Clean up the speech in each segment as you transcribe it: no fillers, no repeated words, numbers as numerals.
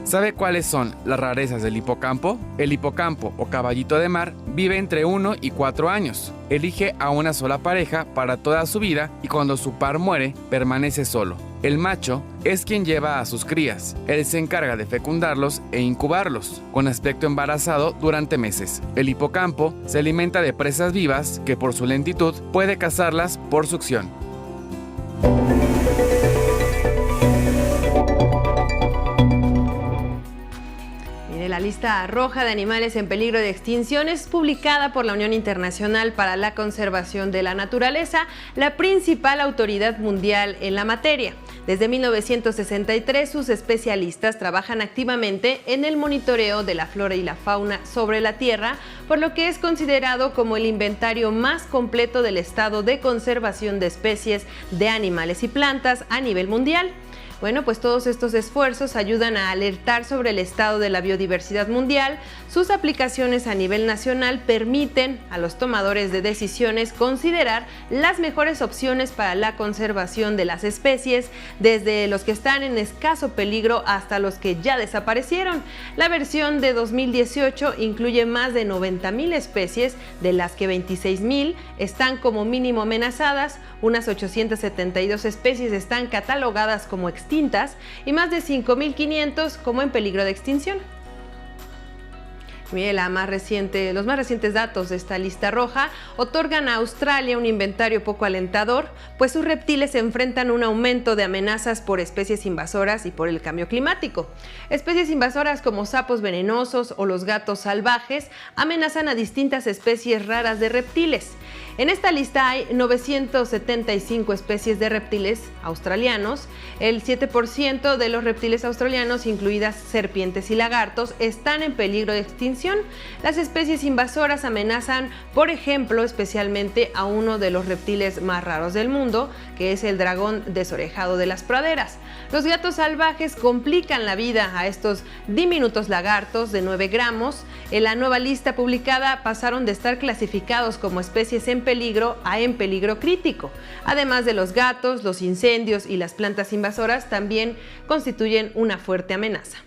¿Sabe cuáles son las rarezas del hipocampo? El hipocampo o caballito de mar vive entre 1 y 4 años. Elige a una sola pareja para toda su vida y cuando su par muere, permanece solo. El macho es quien lleva a sus crías. Él se encarga de fecundarlos e incubarlos, con aspecto embarazado durante meses. El hipocampo se alimenta de presas vivas que por su lentitud puede cazarlas por succión. La lista roja de animales en peligro de extinción es publicada por la Unión Internacional para la Conservación de la Naturaleza, la principal autoridad mundial en la materia. Desde 1963, sus especialistas trabajan activamente en el monitoreo de la flora y la fauna sobre la Tierra, por lo que es considerado como el inventario más completo del estado de conservación de especies de animales y plantas a nivel mundial. Bueno, pues todos estos esfuerzos ayudan a alertar sobre el estado de la biodiversidad mundial. Sus aplicaciones a nivel nacional permiten a los tomadores de decisiones considerar las mejores opciones para la conservación de las especies, desde los que están en escaso peligro hasta los que ya desaparecieron. La versión de 2018 incluye más de 90,000 especies, de las que 26,000 están como mínimo amenazadas, unas 872 especies están catalogadas como extintas y más de 5,500 como en peligro de extinción. Mire, los más recientes datos de esta lista roja otorgan a Australia un inventario poco alentador, pues sus reptiles se enfrentan a un aumento de amenazas por especies invasoras y por el cambio climático. Especies invasoras como sapos venenosos o los gatos salvajes amenazan a distintas especies raras de reptiles. En esta lista hay 975 especies de reptiles australianos. El 7% de los reptiles australianos, incluidas serpientes y lagartos, están en peligro de extinción. Las especies invasoras amenazan, por ejemplo, especialmente a uno de los reptiles más raros del mundo, que es el dragón desorejado de las praderas. Los gatos salvajes complican la vida a estos diminutos lagartos de 9 gramos. En la nueva lista publicada pasaron de estar clasificados como especies en peligro a en peligro crítico. Además de los gatos, los incendios y las plantas invasoras también constituyen una fuerte amenaza.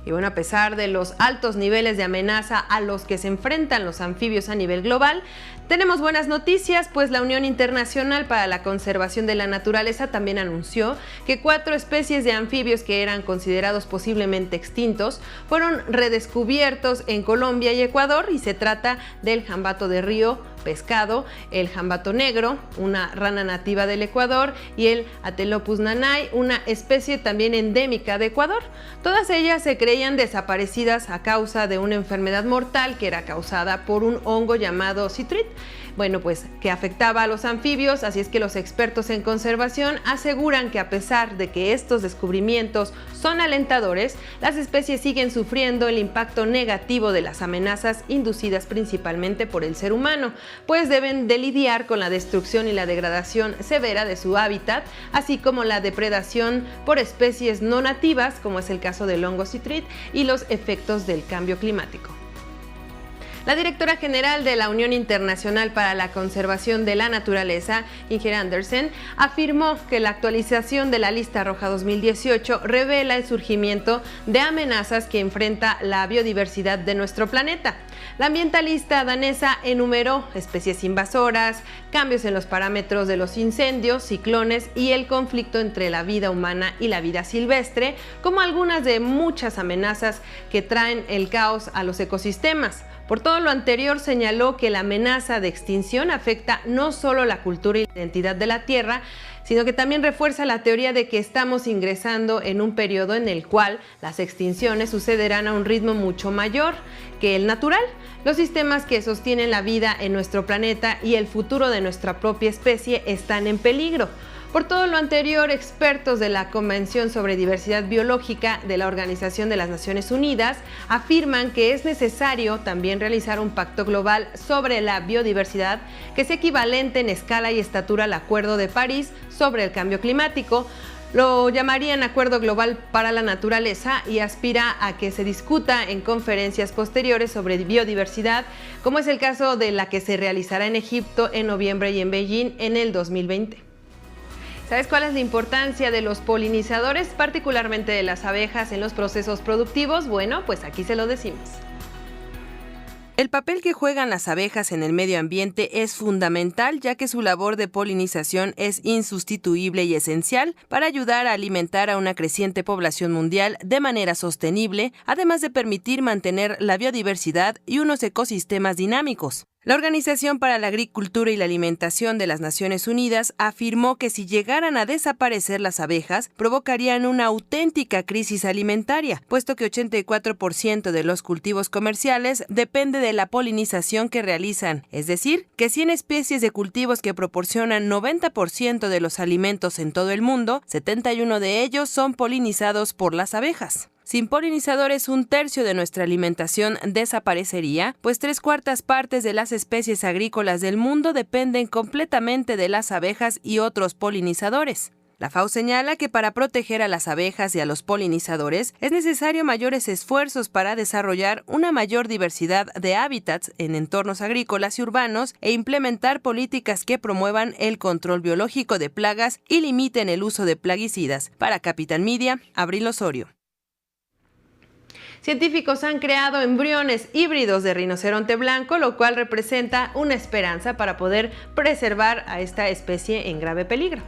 Y bueno, a pesar de los altos niveles de amenaza a los que se enfrentan los anfibios a nivel global, tenemos buenas noticias, pues la Unión Internacional para la Conservación de la Naturaleza también anunció que 4 especies de anfibios que eran considerados posiblemente extintos fueron redescubiertos en Colombia y Ecuador, y se trata del jambato de río pescado, el jambato negro, una rana nativa del Ecuador, y el Atelopus nanay, una especie también endémica de Ecuador. Todas ellas se creían desaparecidas a causa de una enfermedad mortal que era causada por un hongo llamado citrit, bueno, pues que afectaba a los anfibios. Así es que los expertos en conservación aseguran que a pesar de que estos descubrimientos son alentadores, las especies siguen sufriendo el impacto negativo de las amenazas inducidas principalmente por el ser humano, pues deben de lidiar con la destrucción y la degradación severa de su hábitat, así como la depredación por especies no nativas, como es el caso del hongo citrit, y los efectos del cambio climático. La directora general de la Unión Internacional para la Conservación de la Naturaleza, Inger Andersen, afirmó que la actualización de la lista roja 2018 revela el surgimiento de amenazas que enfrenta la biodiversidad de nuestro planeta. La ambientalista danesa enumeró especies invasoras, cambios en los parámetros de los incendios, ciclones y el conflicto entre la vida humana y la vida silvestre como algunas de muchas amenazas que traen el caos a los ecosistemas. Por todo lo anterior, señaló que la amenaza de extinción afecta no solo la cultura y la identidad de la Tierra, sino que también refuerza la teoría de que estamos ingresando en un periodo en el cual las extinciones sucederán a un ritmo mucho mayor que el natural. Los sistemas que sostienen la vida en nuestro planeta y el futuro de nuestra propia especie están en peligro. Por todo lo anterior, expertos de la Convención sobre Diversidad Biológica de la Organización de las Naciones Unidas afirman que es necesario también realizar un pacto global sobre la biodiversidad que sea equivalente en escala y estatura al Acuerdo de París sobre el cambio climático. Lo llamarían Acuerdo Global para la Naturaleza y aspira a que se discuta en conferencias posteriores sobre biodiversidad, como es el caso de la que se realizará en Egipto en noviembre y en Beijing en el 2020. ¿Sabes cuál es la importancia de los polinizadores, particularmente de las abejas, en los procesos productivos? Bueno, pues aquí se lo decimos. El papel que juegan las abejas en el medio ambiente es fundamental, ya que su labor de polinización es insustituible y esencial para ayudar a alimentar a una creciente población mundial de manera sostenible, además de permitir mantener la biodiversidad y unos ecosistemas dinámicos. La Organización para la Agricultura y la Alimentación de las Naciones Unidas afirmó que si llegaran a desaparecer las abejas, provocarían una auténtica crisis alimentaria, puesto que 84% de los cultivos comerciales depende de la polinización que realizan, es decir, que 100 especies de cultivos que proporcionan 90% de los alimentos en todo el mundo, 71 de ellos son polinizados por las abejas. Sin polinizadores, 1/3 de nuestra alimentación desaparecería, pues 3/4 partes de las especies agrícolas del mundo dependen completamente de las abejas y otros polinizadores. La FAO señala que para proteger a las abejas y a los polinizadores es necesario mayores esfuerzos para desarrollar una mayor diversidad de hábitats en entornos agrícolas y urbanos e implementar políticas que promuevan el control biológico de plagas y limiten el uso de plaguicidas. Para Capital Media, Abril Osorio. Científicos han creado embriones híbridos de rinoceronte blanco, lo cual representa una esperanza para poder preservar a esta especie en grave peligro.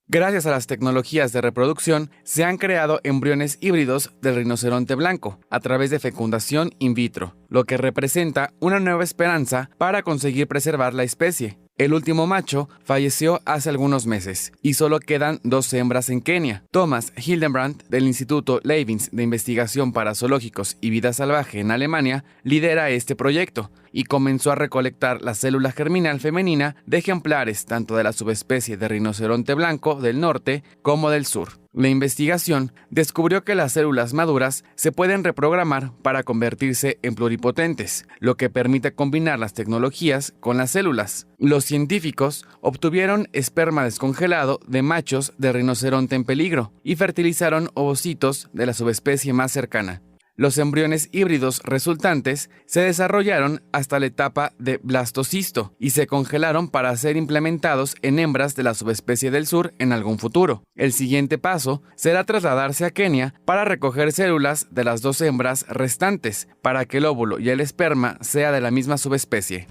Gracias a las tecnologías de reproducción, se han creado embriones híbridos del rinoceronte blanco a través de fecundación in vitro, lo que representa una nueva esperanza para conseguir preservar la especie. El último macho falleció hace algunos meses y solo quedan 2 hembras en Kenia. Thomas Hildenbrand, del Instituto Leibniz de Investigación para Zoológicos y Vida Salvaje en Alemania, lidera este proyecto y comenzó a recolectar la célula germinal femenina de ejemplares tanto de la subespecie de rinoceronte blanco del norte como del sur. La investigación descubrió que las células maduras se pueden reprogramar para convertirse en pluripotentes, lo que permite combinar las tecnologías con las células. Los científicos obtuvieron esperma descongelado de machos de rinoceronte en peligro y fertilizaron ovocitos de la subespecie más cercana. Los embriones híbridos resultantes se desarrollaron hasta la etapa de blastocisto y se congelaron para ser implementados en hembras de la subespecie del sur en algún futuro. El siguiente paso será trasladarse a Kenia para recoger células de las 2 hembras restantes para que el óvulo y el esperma sea de la misma subespecie.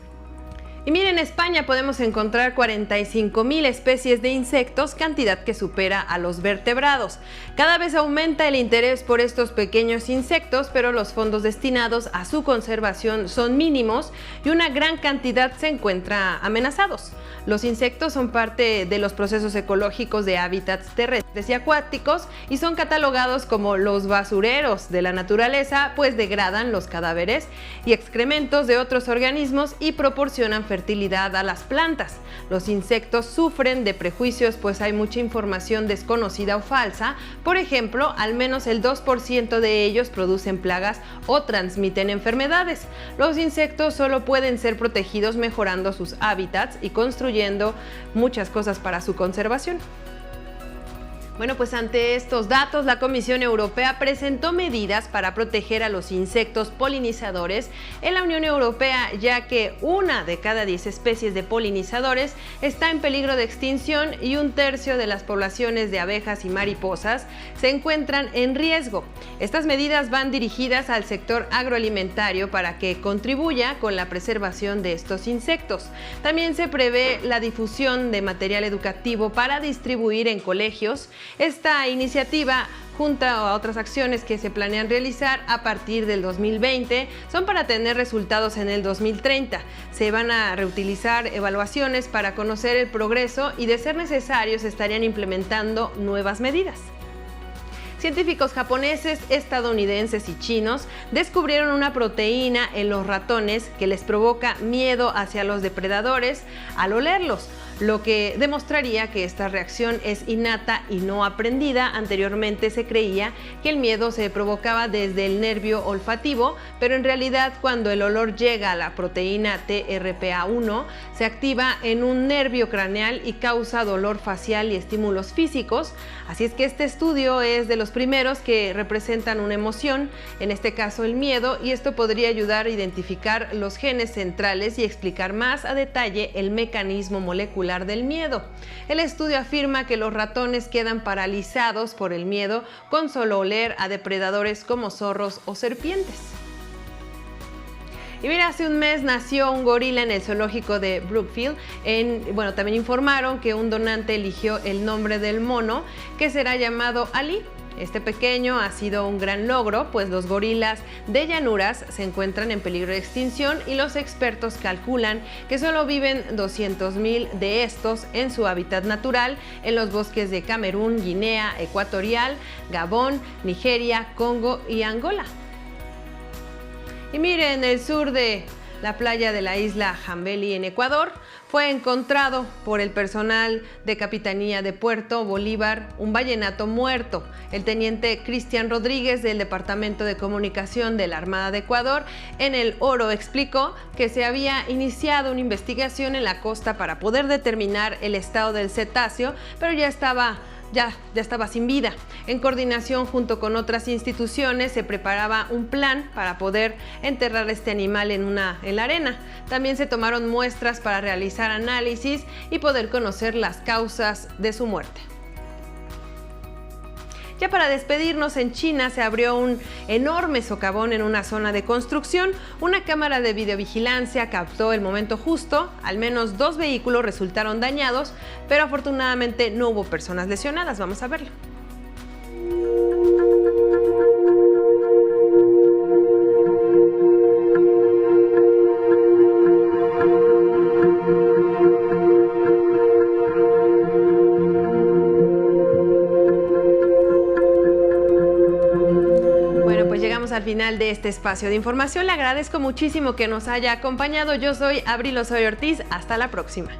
Y miren, en España podemos encontrar 45,000 especies de insectos, cantidad que supera a los vertebrados. Cada vez aumenta el interés por estos pequeños insectos, pero los fondos destinados a su conservación son mínimos y una gran cantidad se encuentra amenazados. Los insectos son parte de los procesos ecológicos de hábitats terrestres y acuáticos y son catalogados como los basureros de la naturaleza, pues degradan los cadáveres y excrementos de otros organismos y proporcionan fertilidad a las plantas. Los insectos sufren de prejuicios, pues hay mucha información desconocida o falsa. Por ejemplo, al menos el 2% de ellos producen plagas o transmiten enfermedades. Los insectos solo pueden ser protegidos mejorando sus hábitats y construyendo muchas cosas para su conservación. Bueno, pues ante estos datos, la Comisión Europea presentó medidas para proteger a los insectos polinizadores en la Unión Europea, ya que 1 de cada 10 especies de polinizadores está en peligro de extinción y 1/3 de las poblaciones de abejas y mariposas se encuentran en riesgo. Estas medidas van dirigidas al sector agroalimentario para que contribuya con la preservación de estos insectos. También se prevé la difusión de material educativo para distribuir en colegios. Esta iniciativa, junto a otras acciones que se planean realizar a partir del 2020, son para tener resultados en el 2030. Se van a reutilizar evaluaciones para conocer el progreso y, de ser necesario, se estarían implementando nuevas medidas. Científicos japoneses, estadounidenses y chinos descubrieron una proteína en los ratones que les provoca miedo hacia los depredadores al olerlos. lo que demostraría que esta reacción es innata y no aprendida. Anteriormente se creía que el miedo se provocaba desde el nervio olfativo, pero en realidad cuando el olor llega a la proteína TRPA1 se activa en un nervio craneal y causa dolor facial y estímulos físicos. Así es que este estudio es de los primeros que representan una emoción, en este caso el miedo, y esto podría ayudar a identificar los genes centrales y explicar más a detalle el mecanismo molecular del miedo. El estudio afirma que los ratones quedan paralizados por el miedo con solo oler a depredadores como zorros o serpientes. Y mira, hace un mes nació un gorila en el zoológico de Brookfield. También informaron que un donante eligió el nombre del mono, que será llamado Ali. Este pequeño ha sido un gran logro, pues los gorilas de llanuras se encuentran en peligro de extinción y los expertos calculan que solo viven 200,000 de estos en su hábitat natural en los bosques de Camerún, Guinea Ecuatorial, Gabón, Nigeria, Congo y Angola. Y miren, en el sur de la playa de la isla Jambeli en Ecuador fue encontrado por el personal de Capitanía de Puerto Bolívar un vallenato muerto. El teniente Cristian Rodríguez del Departamento de Comunicación de la Armada de Ecuador en El Oro explicó que se había iniciado una investigación en la costa para poder determinar el estado del cetáceo, pero ya estaba sin vida. En coordinación junto con otras instituciones se preparaba un plan para poder enterrar este animal en la arena. También se tomaron muestras para realizar análisis y poder conocer las causas de su muerte. Ya para despedirnos, en China se abrió un enorme socavón en una zona de construcción. Una cámara de videovigilancia captó el momento justo. Al menos 2 vehículos resultaron dañados, pero afortunadamente no hubo personas lesionadas. Vamos a verlo. Al final de este espacio de información, le agradezco muchísimo que nos haya acompañado. Yo soy Abril Osorio Ortiz. Hasta la próxima.